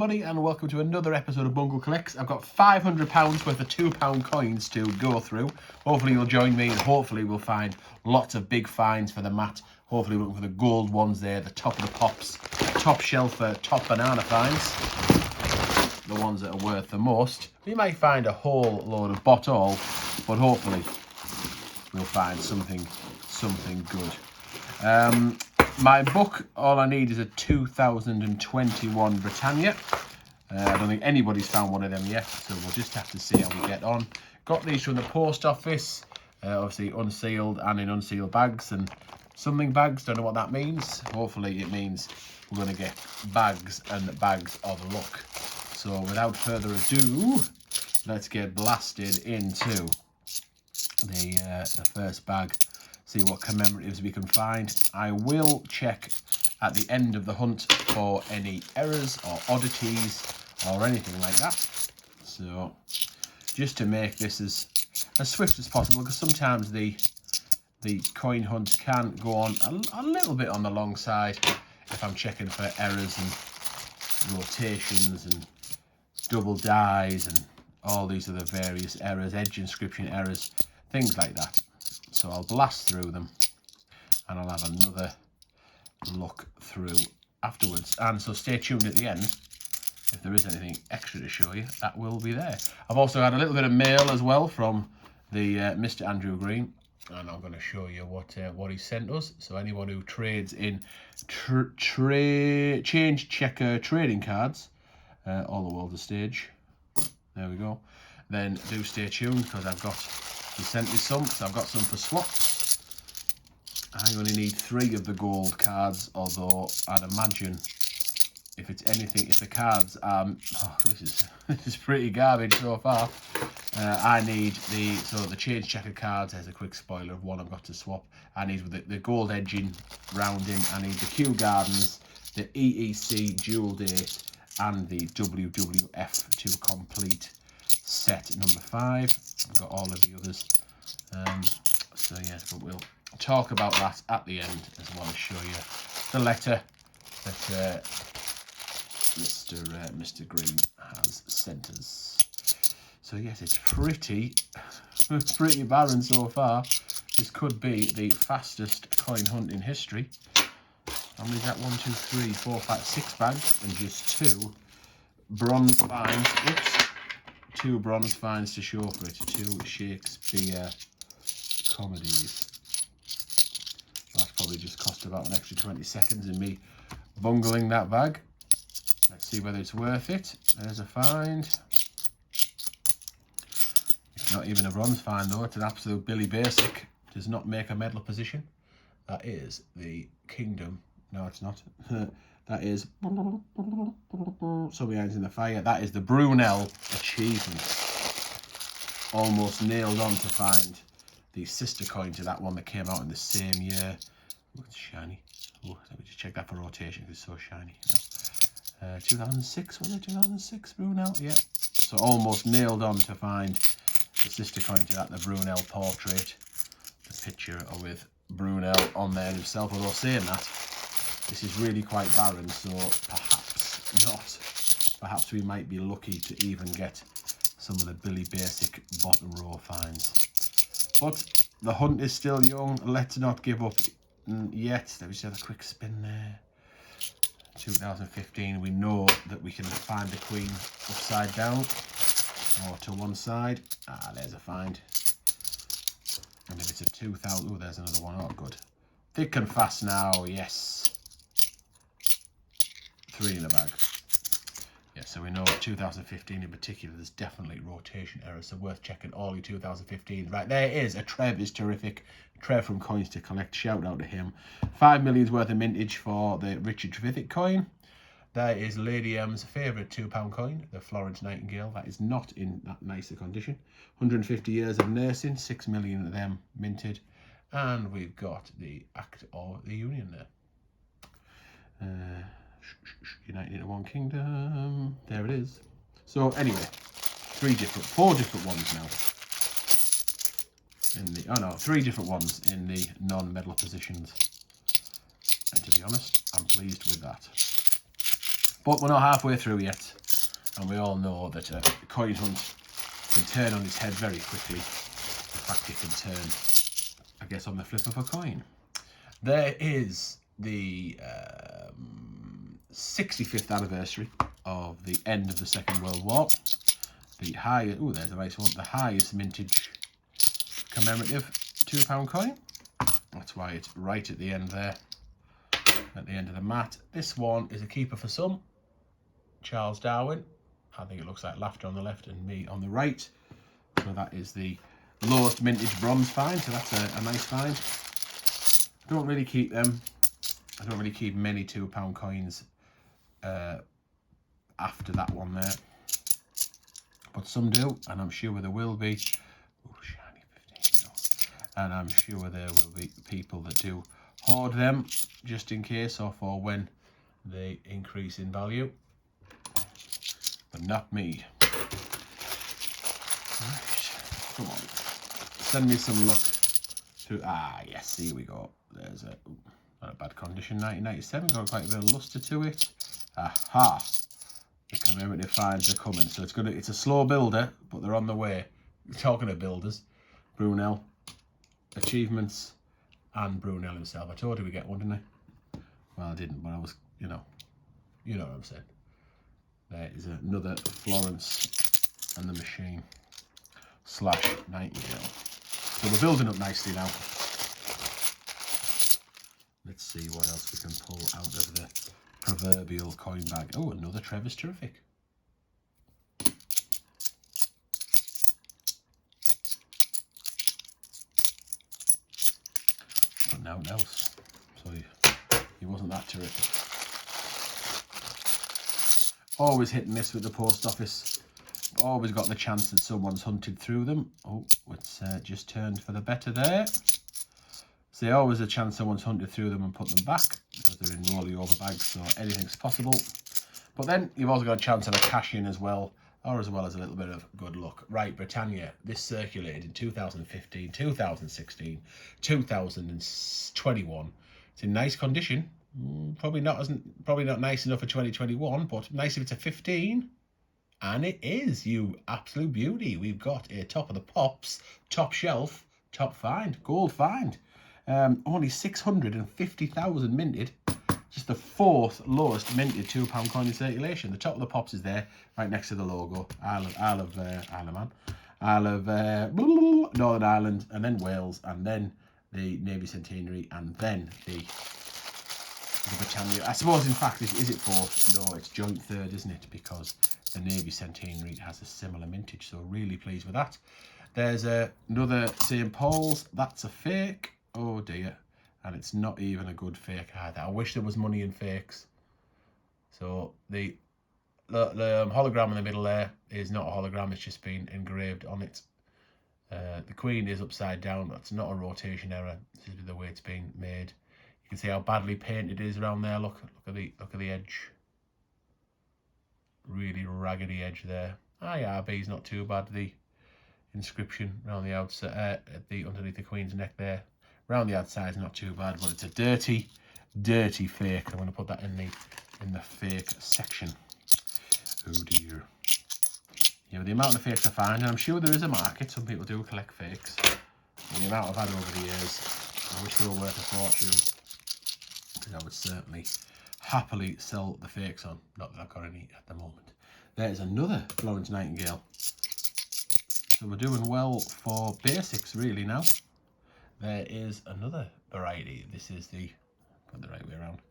everybody, and welcome to another episode of Bungle Collects. I've got £500 worth of £2 coins to go through. Hopefully you'll join me, and hopefully we'll find lots of big finds for the mat. Hopefully we're looking for the gold ones there, the top of the pops, top shelf top banana finds, the ones that are worth the most. We might find a whole load of bottle, but hopefully we'll find something good. My book, all I need is a 2021 Britannia. I don't think anybody's found one of them yet, so we'll just have to see how we get on. Got these from the post office, obviously unsealed and in unsealed bags, and something bags, don't know what that means. Hopefully it means we're going to get bags and bags of luck. So without further ado, let's get blasted into the first bag. See what commemoratives we can find. I will check at the end of the hunt for any errors or oddities or anything like that. So just to make this as swift as possible, because sometimes the coin hunt can go on a little bit on the long side if I'm checking for errors and rotations and double dies and all these other various errors, edge inscription errors, things like that. So I'll blast through them and I'll have another look through afterwards. And so stay tuned at the end. If there is anything extra to show you, that will be there. I've also had a little bit of mail as well from the Mr. Andrew Green, and I'm going to show you what he sent us. So anyone who trades in change checker trading cards, all the world of stage, there we go, then do stay tuned, because he sent me some, so I've got some for swaps. I only need 3 of the gold cards, although I'd imagine if the cards are, this is pretty garbage so far. I need the change checker cards. There's a quick spoiler of one I've got to swap. I need the gold edging rounding. I need the Kew Gardens, the EEC dual date, and the WWF to complete set number 5. I've got all of the others. So yes, but we'll talk about that at the end as well as show you the letter that Mr. Green has sent us. So yes, it's pretty barren so far. This could be the fastest coin hunt in history. How many's that? 1, 2, 3, 4, 5, 6 bags and just 2 bronze finds. Oops. 2 bronze finds to show for it. 2 Shakespeare comedies. That's probably just cost about an extra 20 seconds in me bungling that bag. Let's see whether it's worth it. There's a find. It's not even a bronze find though. It's an absolute Billy Basic. Does not make a medal position. That is the Kingdom. No, it's not. That is so behind in the fire. That is the Brunel achievement. Almost nailed on to find the sister coin to that one that came out in the same year. Oh, it's shiny. Oh, let me just check that for rotation. It's so shiny. No. 2006, was it 2006 Brunel? Yep. So almost nailed on to find the sister coin to that, the Brunel portrait. The picture with Brunel on there himself. Although saying that, this is really quite barren, so perhaps not. Perhaps we might be lucky to even get some of the Billy Basic bottom row finds. But the hunt is still young. Let's not give up yet. Let me just have a quick spin there. 2015, we know that we can find the Queen upside down or to one side. Ah, there's a find. And if it's a 2000, oh, there's another one. Oh, good. Thick and fast now, yes. 3 in the bag. Yeah, so we know 2015 in particular, there's definitely rotation errors, so worth checking all your 2015. Right, there is a Trev is terrific. Trev from Coins to Collect, shout out to him. 5 million's worth of mintage for the Richard Trevithick coin. There is Lady M's favourite £2 coin, the Florence Nightingale. That is not in that nicer condition. 150 years of nursing, 6 million of them minted. And we've got the Act of the Union there. United into one kingdom. There it is. So anyway, 4 different ones now. In the 3 different ones in the non-medal positions. And to be honest, I'm pleased with that. But we're not halfway through yet. And we all know that a coin hunt can turn on its head very quickly. In fact, it can turn, I guess, on the flip of a coin. There is the 65th anniversary of the end of the Second World War. The highest, oh, there's a nice one, the highest mintage commemorative £2 coin. That's why it's right at the end there, at the end of the mat. This one is a keeper for some, Charles Darwin. I think it looks like Laughter on the left and me on the right. So that is the lowest mintage bronze find, so that's a nice find. Don't really keep them. I don't really keep many £2 coins after that one there. But some do, and I'm sure there will be. Oh, shiny 15. No. And I'm sure there will be people that do hoard them just in case or for when they increase in value. But not me. Right. Come on. Send me some luck. Yes, here we go. There's a, not a bad condition, 1997. Got quite a bit of luster to it. Aha. The commemorative finds are coming, so it's a slow builder, but they're on the way. Talking of builders, Brunel, achievements, and Brunel himself. I told you we get one, didn't I? Well, I didn't, but I was, you know what I'm saying. There is another Florence and the Machine / Nightingale. So we're building up nicely now. Let's see what else we can pull out of the proverbial coin bag. Oh, another Trevor's Terrific. But nothing else. So he wasn't that terrific. Always hit and miss with the post office. Always got the chance that someone's hunted through them. Oh, it's just turned for the better there. So there's always a chance someone's hunted through them and put them back because they're in rolly over bags, so anything's possible. But then you've also got a chance of a cash in as well, or as well as a little bit of good luck. Right, Britannia, this circulated in 2015, 2016, 2021. It's in nice condition. Probably not nice enough for 2021, but nice if it's a 15. And it is, you absolute beauty. We've got a top of the pops, top shelf, top find, gold find. Only 650,000 minted. Just the 4th lowest minted £2 coin in circulation. The top of the pops is there, right next to the logo. Isle of Northern Ireland, and then Wales, and then the Navy Centenary, and then the Britannia. I suppose, in fact, is it 4th? No, it's joint 3rd, isn't it? Because the Navy Centenary has a similar mintage, so really pleased with that. There's another St. Paul's. That's a fake. Oh dear. And it's not even a good fake either. I wish there was money in fakes. So the hologram in the middle there is not a hologram. It's just been engraved on it. The Queen is upside down. That's not a rotation error. This is the way it's been made. You can see how badly painted it is around there. Look at the edge. Really raggedy edge there. IRB is not too bad. The inscription around the outside, underneath the Queen's neck there. Around the outside is not too bad, but it's a dirty fake. I'm going to put that in the fake section. Oh dear. You know, the amount of fakes I find, and I'm sure there is a market. Some people do collect fakes. And the amount I've had over the years, I wish they were worth a fortune. Because I would certainly happily sell the fakes on. Not that I've got any at the moment. There's another Florence Nightingale. So we're doing well for basics really now. There is another variety. This is put the right way around.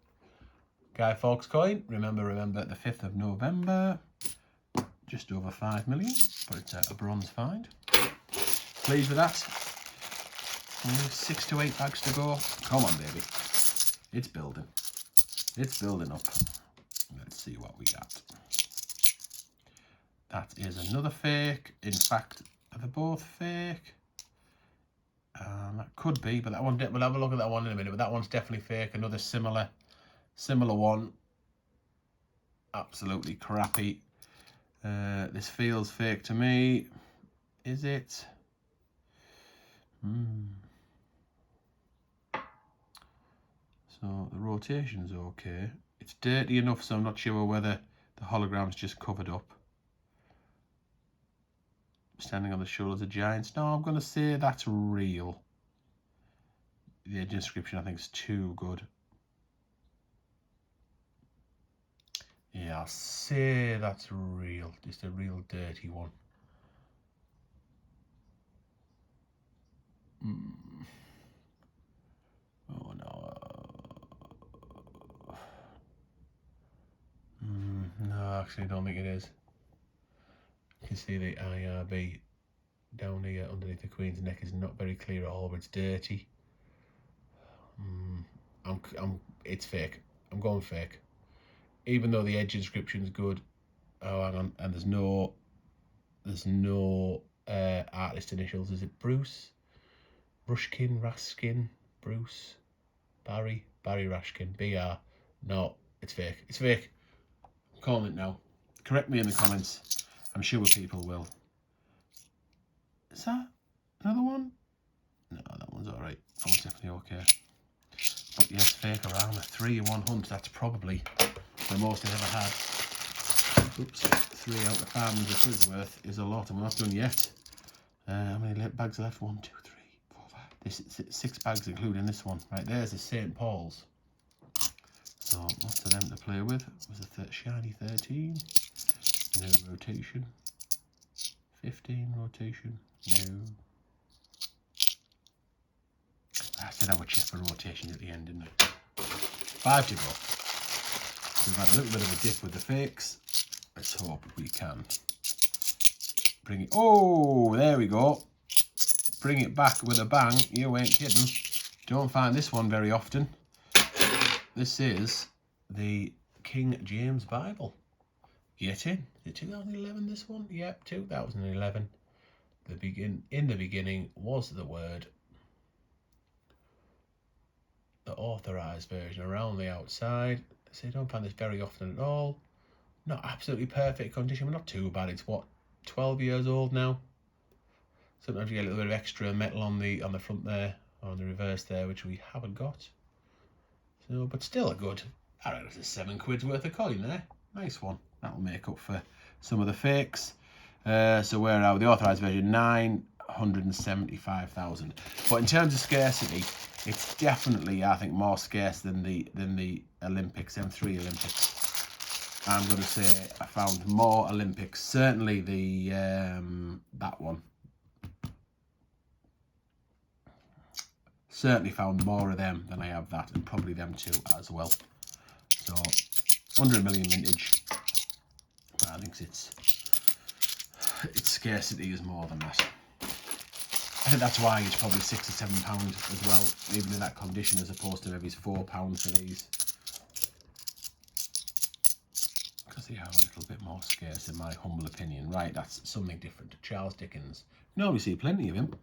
Guy Fawkes coin. Remember the 5th of November. Just over 5 million, but it's a bronze find. Pleased with that. Only 6 to 8 bags to go. Come on, baby. It's building. It's building up. Let's see what we got. That is another fake. In fact, are they both fake? That could be, but that one, we'll have a look at that one in a minute, but that one's definitely fake. Another similar one. Absolutely crappy. This feels fake to me. Is it? So the rotation's okay. It's dirty enough, so I'm not sure whether the hologram's just covered up. Standing on the shoulders of giants. No, I'm going to say that's real. The edge inscription, I think, is too good. Yeah, I'll say that's real. Just a real dirty one. Oh no. No, actually, I don't think it is. You can see the IRB down here underneath the Queen's neck is not very clear at all, but it's dirty. It's fake. I'm going fake. Even though the edge inscription is good. Oh, hang on, and there's no artist initials. Is it Bruce? Rushkin, Raskin, Bruce, Barry Rashkin, BR. No, it's fake. It's fake. I'm calling it now. Correct me in the comments. I'm sure people will. Is that another one? No, that one's alright. That one's definitely okay. But yes, fake around a 3 in 1 hunt. That's probably the most I've ever had. Oops, 3 out of 500 quid's worth is a lot, and we're not done yet. How many bags are left? 1, 2, 3, 4, 5. This is 6 bags, including this one. Right, there's the St. Paul's. So lots of them to play with. It was a shiny 13. No rotation. 15 rotation. No. I said I would check for rotation at the end, didn't I? 5 to go. We've had a little bit of a dip with the fakes. Let's hope we can bring it. Oh, there we go. Bring it back with a bang. You ain't kidding. Don't find this one very often. This is the King James Bible. Get in. Is it 2011 this one? Yep, 2011. In the beginning was the Word. The authorized version around the outside. So you don't find this very often at all. Not absolutely perfect condition, but not too bad. It's what, 12 years old now. Sometimes you get a little bit of extra metal on the front there, or on the reverse there, which we haven't got. So, but still a good. I reckon it's a 7 quid's worth of coin there. Nice one. That'll make up for some of the fakes. So where are we? The authorized version 975,000. But in terms of scarcity, it's definitely, I think, more scarce than the Olympics, M3 Olympics. I'm going to say I found more Olympics. Certainly the that one. Certainly found more of them than I have that, and probably them too as well. So under a million vintage. But I think its scarcity is more than that. I think that's why it's probably £6 or £7 as well, even in that condition, as opposed to maybe £4 for these. Because they are a little bit more scarce, in my humble opinion. Right, that's something different. Charles Dickens. You know, we see plenty of him.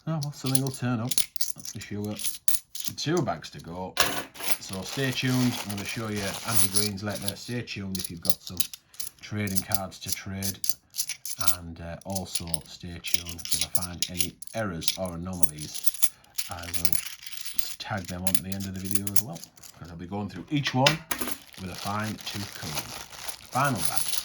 Oh, well, something will turn up, that's for sure. 2 bags to go. So stay tuned. I'm going to show you Andy Green's letter. Stay tuned if you've got some trading cards to trade. And also stay tuned. If I find any errors or anomalies, I will tag them on at the end of the video as well, because I'll be going through each one with a fine-tooth comb. Final batch.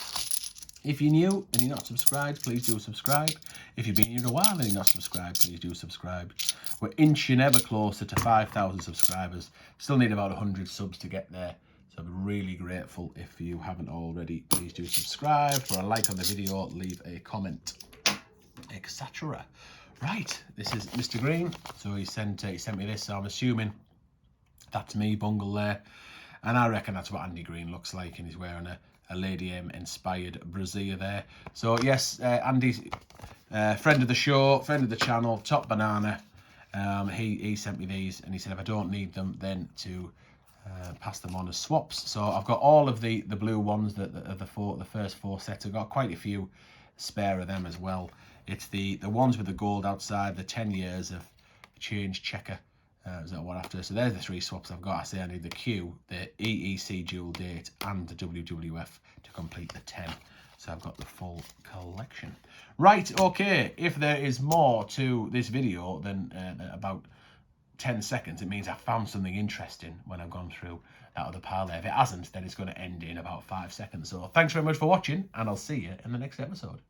If you're new and you're not subscribed, please do subscribe. If you've been here a while and you're not subscribed, please do subscribe. We're inching ever closer to 5,000 subscribers. Still need about 100 subs to get there. So I'd be really grateful if you haven't already. Please do subscribe, put a like on the video, leave a comment, etc. Right, this is Mr. Green. So he sent me this. So I'm assuming that's me, Bungle there, and I reckon that's what Andy Green looks like, and he's wearing a Lady M inspired brassiere there. So yes, Andy's friend of the show, friend of the channel, top banana. He sent me these, and he said if I don't need them, then to pass them on as swaps. So I've got all of the blue ones that are the first 4 sets. I've got quite a few spare of them as well. It's the ones with the gold outside, the 10 years of change checker. Is that what after? So there's the 3 swaps I've got. I say I need the Q, the EEC dual date, and the WWF to complete the 10. So I've got the full collection. Right, okay. If there is more to this video than about 10 seconds, it means I found something interesting when I've gone through that other pile there. If it hasn't, then it's going to end in about 5 seconds. So thanks very much for watching, and I'll see you in the next episode.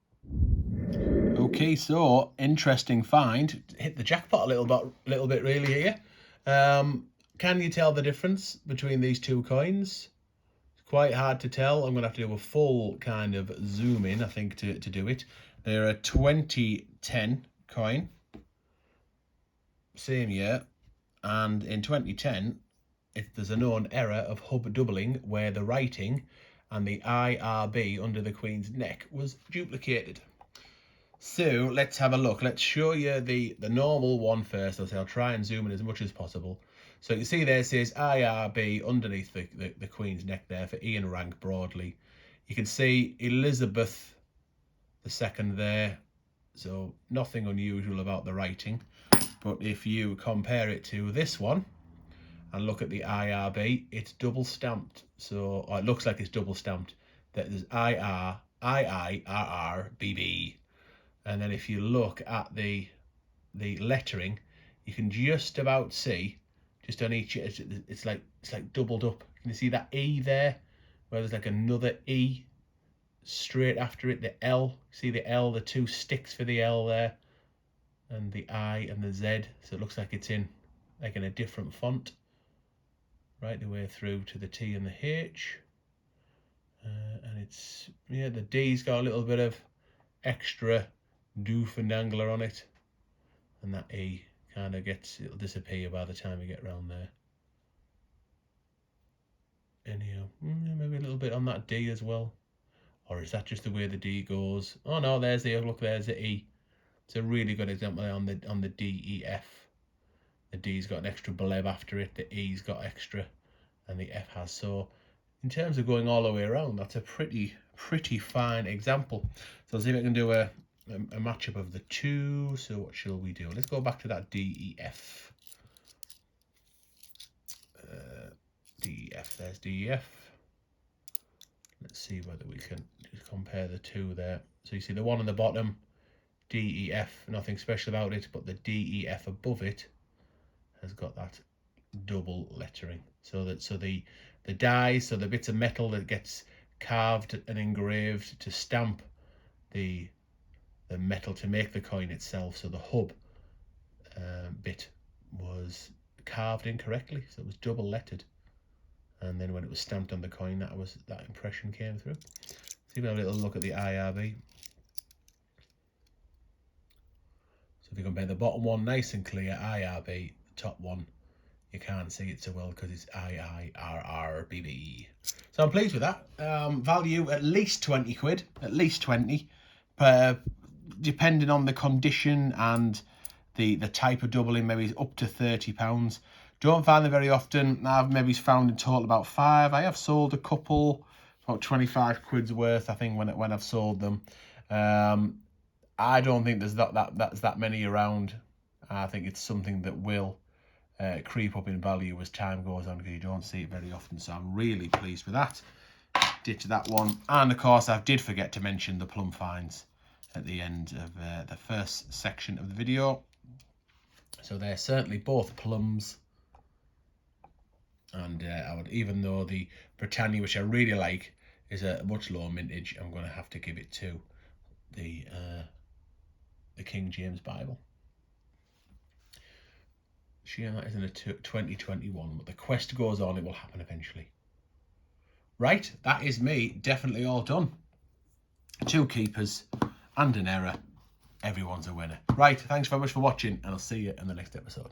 Okay, so interesting find. Hit the jackpot a little bit really here. Can you tell the difference between these two coins? It's quite hard to tell. I'm going to have to do a full kind of zoom in, I think, to do it. They're a 2010 coin, same year, and in 2010, there's a known error of hub doubling where the writing and the IRB under the Queen's neck was duplicated. So let's have a look. Let's show you the normal one first. I'll try and zoom in as much as possible. So you can see there it says IRB underneath the Queen's neck there for Ian Rank broadly. You can see Elizabeth II there. So nothing unusual about the writing. But if you compare it to this one and look at the IRB, it's double stamped. So it looks like it's double stamped. There's IR, II, RR, BB. And then if you look at the lettering, you can just about see, just on each, it's like doubled up. Can you see that E there, where there's like another E straight after it? The L, see the L, the two sticks for the L there, and the I and the Z. So it looks like it's in like in a different font, right the way through to the T and the H. And it's, yeah, the D's got a little bit of extra doof and dangler on it, and that E kind of it'll disappear by the time you get round there. Anyhow, maybe a little bit on that D as well, or is that just the way the D goes? Oh no, there's the look, there's the E. It's a really good example on the D, E, F. The D's got an extra bleb after it, the E's got extra, and the F has. So in terms of going all the way around, that's a pretty fine example. So let's see if I can do a matchup of the two. So what shall we do? Let's go back to that DEF. DEF, there's DEF. Let's see whether we can just compare the two there. So you see the one on the bottom, DEF, nothing special about it, but the DEF above it has got that double lettering. So the dies, so the bits of metal that gets carved and engraved to stamp the metal to make the coin itself, so the hub bit was carved incorrectly, so it was double lettered, and then when it was stamped on the coin, that impression came through. See, we have a little look at the IRB. So if you compare the bottom one, nice and clear IRB, the top one you can't see it so well because it's IIRRBB. So I'm pleased with that. Value at least 20 quid, at least 20, depending on the condition and the type of doubling, maybe up to £30. Don't find them very often. I've maybe found in total about 5. I have sold a couple, about 25 quid's worth, I think, when I've sold them. I don't think there's that many around. I think it's something that will creep up in value as time goes on, because you don't see it very often. So I'm really pleased with that. Ditch that one. And of course, I did forget to mention the plum finds at the end of the first section of the video. So they're certainly both plums. And I would, even though the Britannia, which I really like, is a much lower mintage, I'm going to have to give it to the King James Bible. Shame that isn't a 2021, but the quest goes on, it will happen eventually. Right, that is me, definitely all done. 2 keepers and an error. Everyone's a winner. Right, thanks very much for watching, and I'll see you in the next episode.